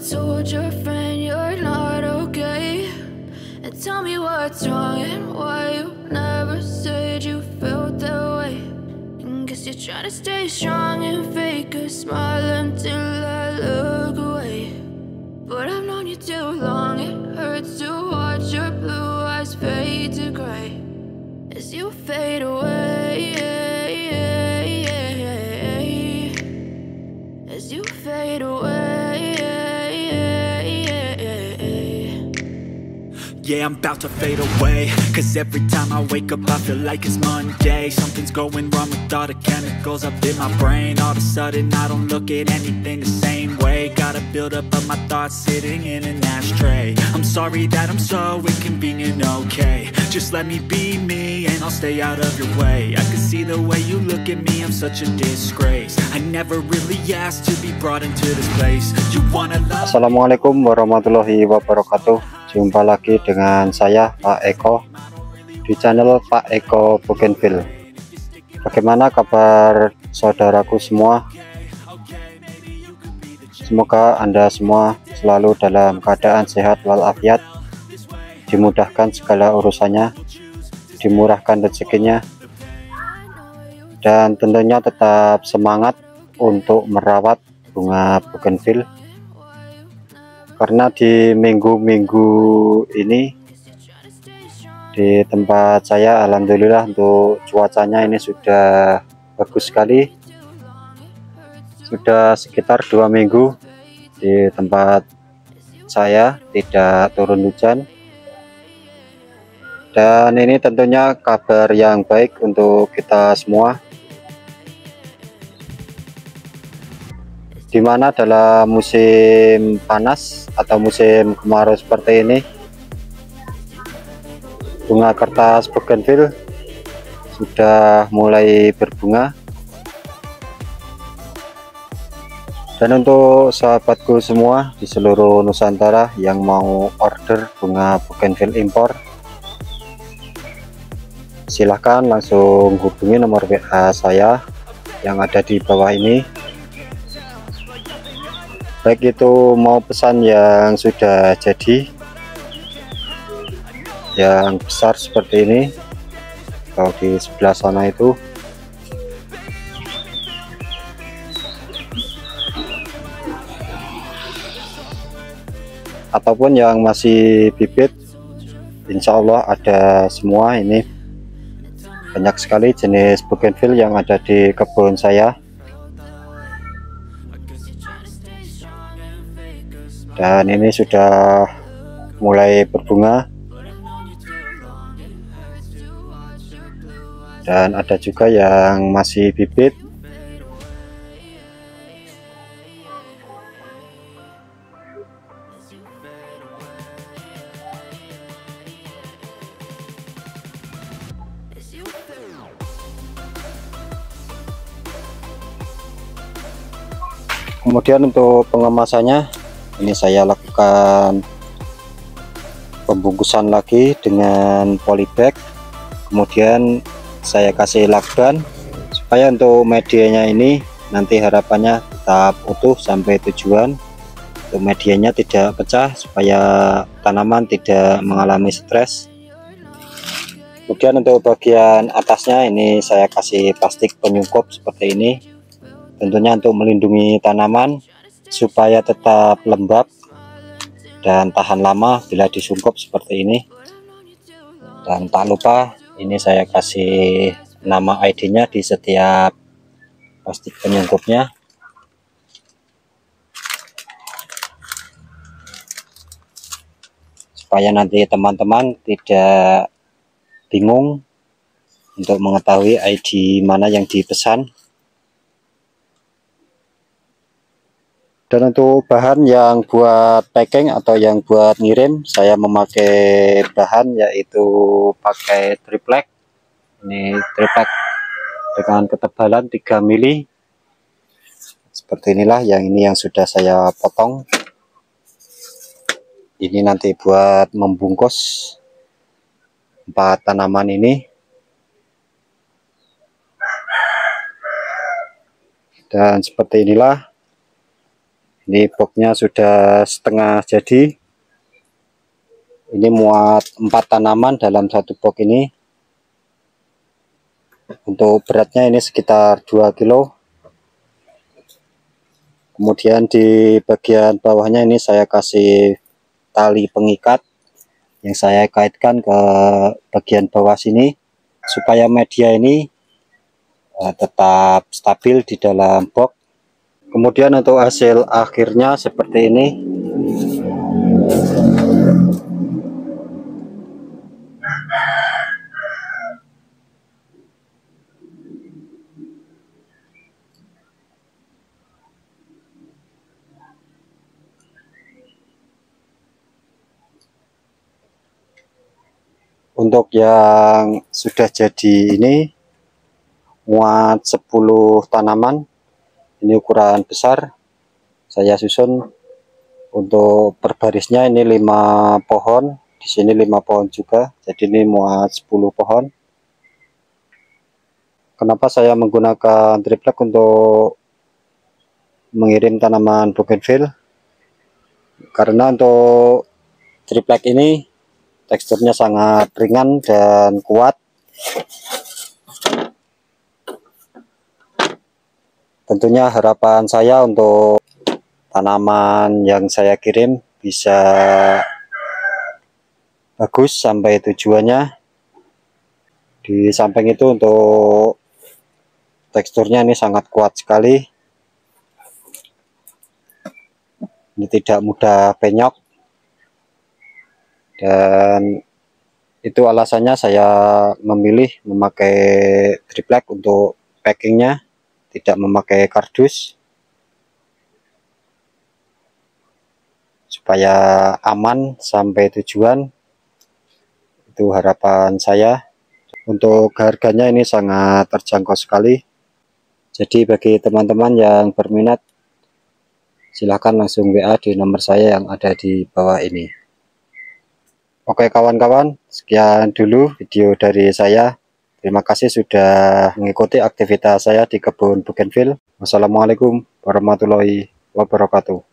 told your friend you're not okay? And tell me what's wrong and why you never said you felt that way. And guess you're trying to stay strong and fake a smile until I look away. But I've known you too long, it hurts to watch your blue eyes fade to gray as you fade away, as you fade away. Yeah, I'm about to fade away, cause every time I wake up I feel like it's Monday. Something's going wrong with all the chemicals up in my brain. All of a sudden I don't look at anything the same way. Gotta build up of my thoughts sitting in an ashtray. I'm sorry that I'm so inconvenient, okay? Just let me be me and I'll stay out of your way. I can see the way you look at me, I'm such a disgrace. I never really asked to be brought into this place. You wanna love. Assalamualaikum warahmatullahi wabarakatuh. Jumpa lagi dengan saya Pak Eko di channel Pak Eko Bougainville. Bagaimana kabar saudaraku semua? Semoga Anda semua selalu dalam keadaan sehat walafiat, dimudahkan segala urusannya, dimurahkan rezekinya, dan tentunya tetap semangat untuk merawat bunga bougainville. Karena di minggu-minggu ini di tempat saya alhamdulillah untuk cuacanya ini sudah bagus sekali. Sudah sekitar 2 minggu di tempat saya tidak turun hujan. Dan ini tentunya kabar yang baik untuk kita semua, dimana dalam musim panas atau musim kemarau seperti ini, bunga kertas bougainville sudah mulai berbunga. Dan untuk sahabatku semua di seluruh Nusantara yang mau order bunga bougainville impor, silahkan langsung hubungi nomor WA saya yang ada di bawah ini. Baik itu mau pesan yang sudah jadi, yang besar seperti ini, atau di sebelah sana itu, ataupun yang masih bibit, insya Allah ada semua. Ini banyak sekali jenis bougainville yang ada di kebun saya. Dan ini sudah mulai berbunga, dan ada juga yang masih bibit. Kemudian untuk pengemasannya, ini saya lakukan pembungkusan lagi dengan polybag, kemudian saya kasih lakban supaya untuk medianya ini nanti harapannya tetap utuh sampai tujuan. Untuk medianya tidak pecah supaya tanaman tidak mengalami stres. Kemudian untuk bagian atasnya ini saya kasih plastik penyungkup seperti ini, tentunya untuk melindungi tanaman supaya tetap lembab dan tahan lama bila disungkup seperti ini. Dan tak lupa ini saya kasih nama ID-nya di setiap plastik penyungkupnya, supaya nanti teman-teman tidak bingung untuk mengetahui ID mana yang dipesan. Dan untuk bahan yang buat packing atau yang buat ngirim, saya memakai bahan yaitu pakai triplek. Ini triplek dengan ketebalan 3 mili. Seperti inilah, yang ini yang sudah saya potong. Ini nanti buat membungkus 4 tanaman ini. Dan seperti inilah. Ini boxnya sudah setengah jadi. Ini muat 4 tanaman dalam satu box ini. Untuk beratnya ini sekitar 2 kilo. Kemudian di bagian bawahnya ini saya kasih tali pengikat yang saya kaitkan ke bagian bawah sini supaya media ini tetap stabil di dalam box. Kemudian untuk hasil akhirnya seperti ini. Untuk yang sudah jadi ini muat 10 tanaman. Ini ukuran besar. Saya susun untuk per barisnya ini 5 pohon, di sini 5 pohon juga. Jadi ini muat 10 pohon. Kenapa saya menggunakan triplek untuk mengirim tanaman bougainville? Karena untuk triplek ini teksturnya sangat ringan dan kuat. Tentunya harapan saya untuk tanaman yang saya kirim bisa bagus sampai tujuannya. Di samping itu untuk teksturnya ini sangat kuat sekali. Ini tidak mudah penyok. Dan itu alasannya saya memilih memakai triplek untuk packingnya, tidak memakai kardus supaya aman sampai tujuan. Itu harapan saya. Untuk harganya ini sangat terjangkau sekali. Jadi bagi teman-teman yang berminat, silahkan langsung WA di nomor saya yang ada di bawah ini. Oke kawan-kawan, sekian dulu video dari saya. Terima kasih sudah mengikuti aktivitas saya di kebun bougainville. Wassalamualaikum warahmatullahi wabarakatuh.